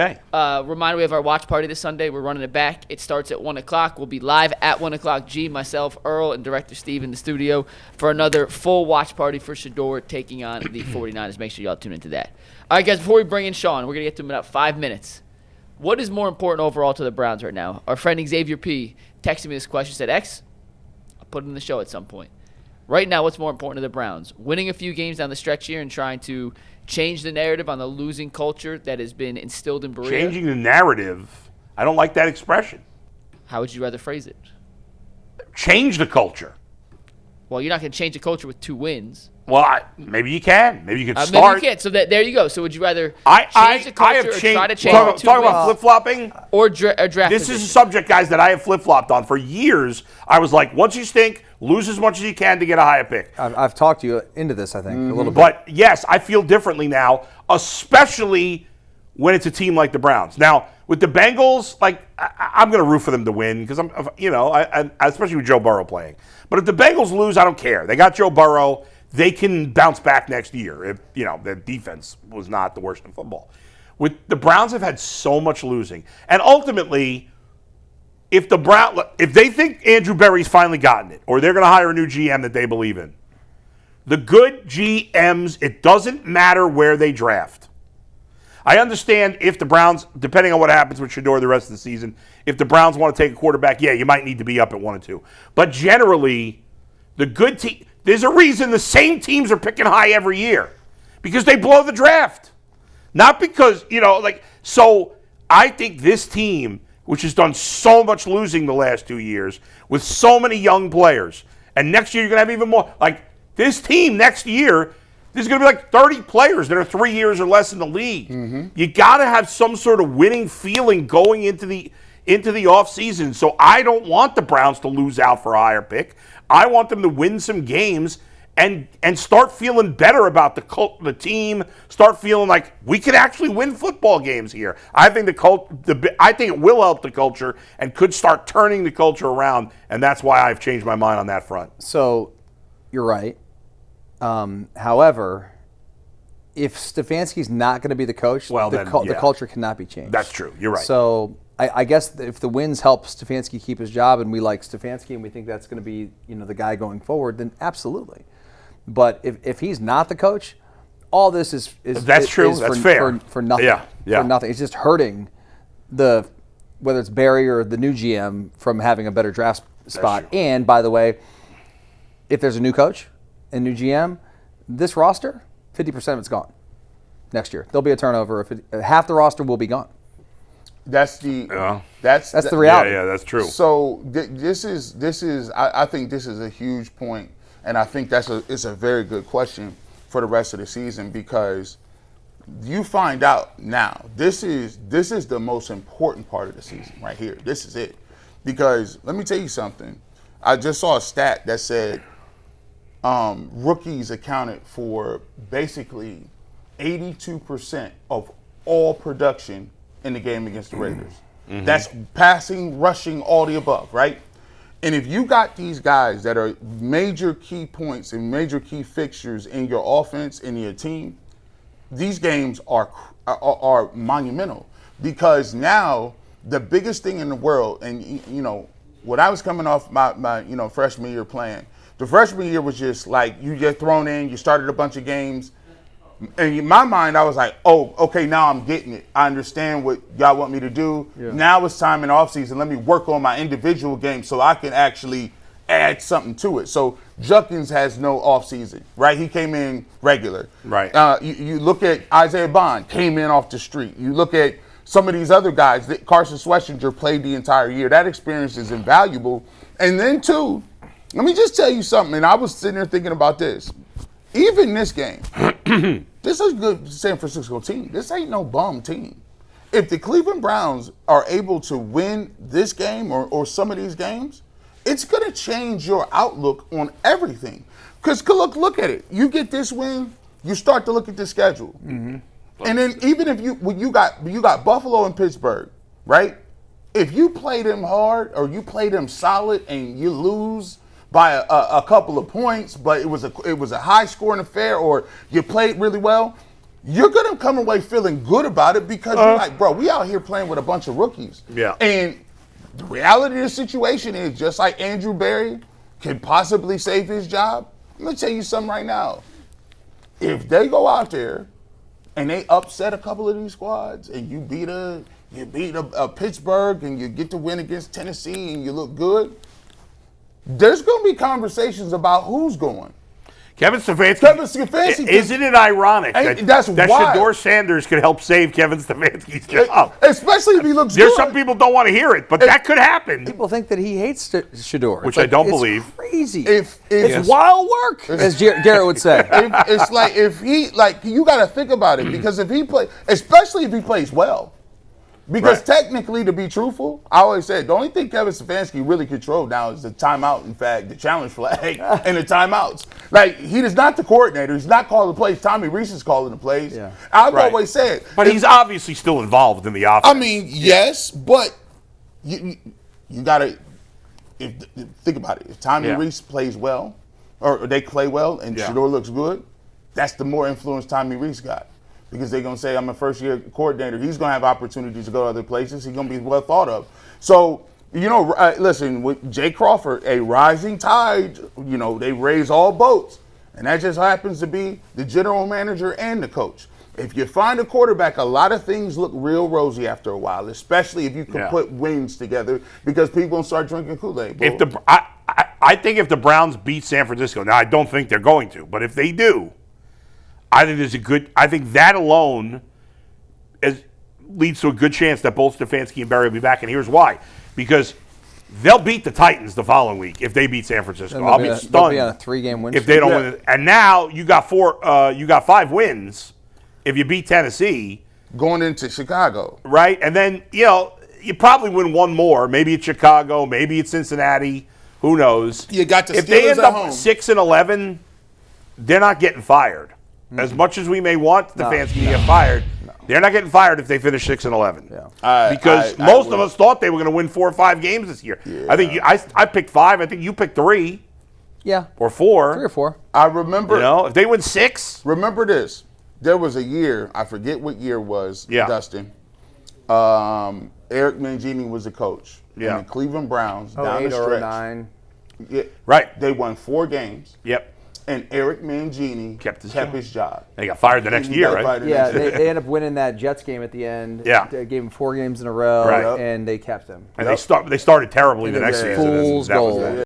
Okay. Reminder, we have our watch party this Sunday. We're running it back. It starts at 1 o'clock. We'll be live at 1 o'clock. G, myself, Earl, and Director Steve in the studio for another full watch party for Shedeur taking on the 49ers. Make sure y'all tune into that. All right, guys, before we bring in Sean, we're going to get to him in about 5 minutes. What is more important overall to the Browns right now? Our friend Xavier P. texted me this question, said, X, I'll put it in the show at some point. Right now, what's more important to the Browns? Winning a few games down the stretch here and trying to change the narrative on the losing culture that has been instilled in Berea? Changing the narrative? I don't like that expression. How would you rather phrase it? Change the culture. Well, you're not going to change the culture with 2 wins. Well, maybe you can. Maybe you can start. Maybe you can. So there you go. So would you rather change the culture or try to change it? Talk about flip-flopping? Or draft This is a subject, guys, that I have flip-flopped on. For years, I was like, once you stink, lose as much as you can to get a higher pick. I've talked you into this, I think, a little bit. But, yes, I feel differently now, especially when it's a team like the Browns. Now, with the Bengals, like, I'm going to root for them to win because especially with Joe Burrow playing. But if the Bengals lose, I don't care. They got Joe Burrow. They can bounce back next year if, their defense was not the worst in football. With the Browns have had so much losing. And ultimately, if they think Andrew Berry's finally gotten it, or they're going to hire a new GM that they believe in, the good GMs, it doesn't matter where they draft. I understand if the Browns, depending on what happens with Shedeur the rest of the season, if the Browns want to take a quarterback, yeah, you might need to be up at 1 and 2. But generally, the good team, there's a reason the same teams are picking high every year. Because they blow the draft. Not because, so I think this team, which has done so much losing the last 2 years, with so many young players, and next year you're going to have even more. Like, this team next year, there's going to be like 30 players that are 3 years or less in the league. Mm-hmm. You got to have some sort of winning feeling going into the offseason. So I don't want the Browns to lose out for a higher pick. I want them to win some games and start feeling better about the team. Start feeling like we could actually win football games here. I think I think it will help the culture and could start turning the culture around. And that's why I've changed my mind on that front. So you're right. However, if Stefanski's not going to be the coach, the culture cannot be changed. That's true. You're right. So I guess if the wins help Stefanski keep his job and we like Stefanski and we think that's going to be the guy going forward, then absolutely. But if he's not the coach, all this is true. That's fair. For nothing. Yeah. For nothing. It's just hurting whether it's Barry or the new GM from having a better draft spot. And by the way, if there's a new coach and new GM, this roster, 50% of it's gone next year. There'll be a turnover. Half the roster will be gone. That's the reality. Yeah, that's true. So this is I think this is a huge point, and I think it's a very good question for the rest of the season because you find out now this is the most important part of the season right here. This is it because let me tell you something. I just saw a stat that said rookies accounted for basically 82% of all production in the game against the Raiders. Mm-hmm. That's passing, rushing, all the above, right? And if you got these guys that are major key points and major key fixtures in your offense, in your team, these games are monumental because now the biggest thing in the world, and when I was coming off my freshman year playing, the freshman year was just like you get thrown in, you started a bunch of games. And in my mind, I was like, oh, okay, now I'm getting it. I understand what y'all want me to do. Yeah. Now it's time in the offseason. Let me work on my individual game so I can actually add something to it. So Junkins has no offseason, right? He came in regular. Right. You look at Isaiah Bond, came in off the street. You look at some of these other guys. Carson Schlesinger played the entire year. That experience is invaluable. And then, too, let me just tell you something. And I was sitting there thinking about this. Even this game, this is a good San Francisco team. This ain't no bum team. If the Cleveland Browns are able to win this game or some of these games, it's going to change your outlook on everything. Because look at it. You get this win, you start to look at the schedule. Mm-hmm. And then even if you got Buffalo and Pittsburgh, right? If you play them hard or you play them solid and you lose by a couple of points, but it was a high scoring affair, or you played really well, you're going to come away feeling good about it because you're like, bro, we out here playing with a bunch of rookies. Yeah. And the reality of the situation is, just like Andrew Berry could possibly save his job, I'm going to tell you something right now. If they go out there and they upset a couple of these squads and you beat a Pittsburgh and you get to win against Tennessee and you look good, there's going to be conversations about who's going. Kevin Stefanski. Isn't it ironic that Shedeur Sanders could help save Kevin Stefanski's job? Especially if he looks There's good. some people don't want to hear it, but that could happen. People think that he hates Shedeur. Which I don't believe. It's crazy. It's wild work, as Garrett would say. It's like you got to think about it, because if he play, especially if he plays well. Because technically, to be truthful, I always said the only thing Kevin Stefanski really controls now is the timeout, in fact, the challenge flag and the timeouts. Like, he is not the coordinator. He's not calling the plays. Tommy Reese is calling the plays. Yeah. I've always said. But he's obviously still involved in the offense. I mean, yes, but you got to think about it. If Tommy Reese plays well, or they play well, and Shedeur looks good, that's the more influence Tommy Reese got. Because they're going to say, I'm a first-year coordinator. He's going to have opportunities to go to other places. He's going to be well thought of. So, listen, with Jay Crawford, a rising tide, they raise all boats. And that just happens to be the general manager and the coach. If you find a quarterback, a lot of things look real rosy after a while, especially if you can put wins together, because people going to start drinking Kool-Aid. I think if the Browns beat San Francisco, now I don't think they're going to, but if they do, I think that alone leads to a good chance that both Stefanski and Berry will be back, and here's why. Because they'll beat the Titans the following week if they beat San Francisco. I'll be stunned. They'll be on a 3-game win if they don't win it. And now you got 5 wins if you beat Tennessee. Going into Chicago. Right? And then, you probably win one more. Maybe it's Chicago, maybe it's Cincinnati. Who knows? You got the Steelers if they end at up home. 6-11, they're not getting fired. As much as we may want Stefanski to get fired, they're not getting fired if they finish 6-11. Yeah. Because most of us thought they were going to win 4 or 5 games this year. Yeah. I think I picked 5. I think you picked 3. Yeah. Or 4. 3 or 4. I remember. If they win 6. Remember this. There was a year, I forget what year it was, Dustin. Eric Mangini was the coach. Yeah. And the Cleveland Browns, down the 8 or stretch. 9. Yeah. Right. They won 4 games. Yep. And Eric Mangini kept his job. They got fired the next year, right? Yeah, they ended up winning that Jets game at the end. Yeah. They gave him 4 games in a row, and they kept him. And they started terribly the next season. Fool's gold.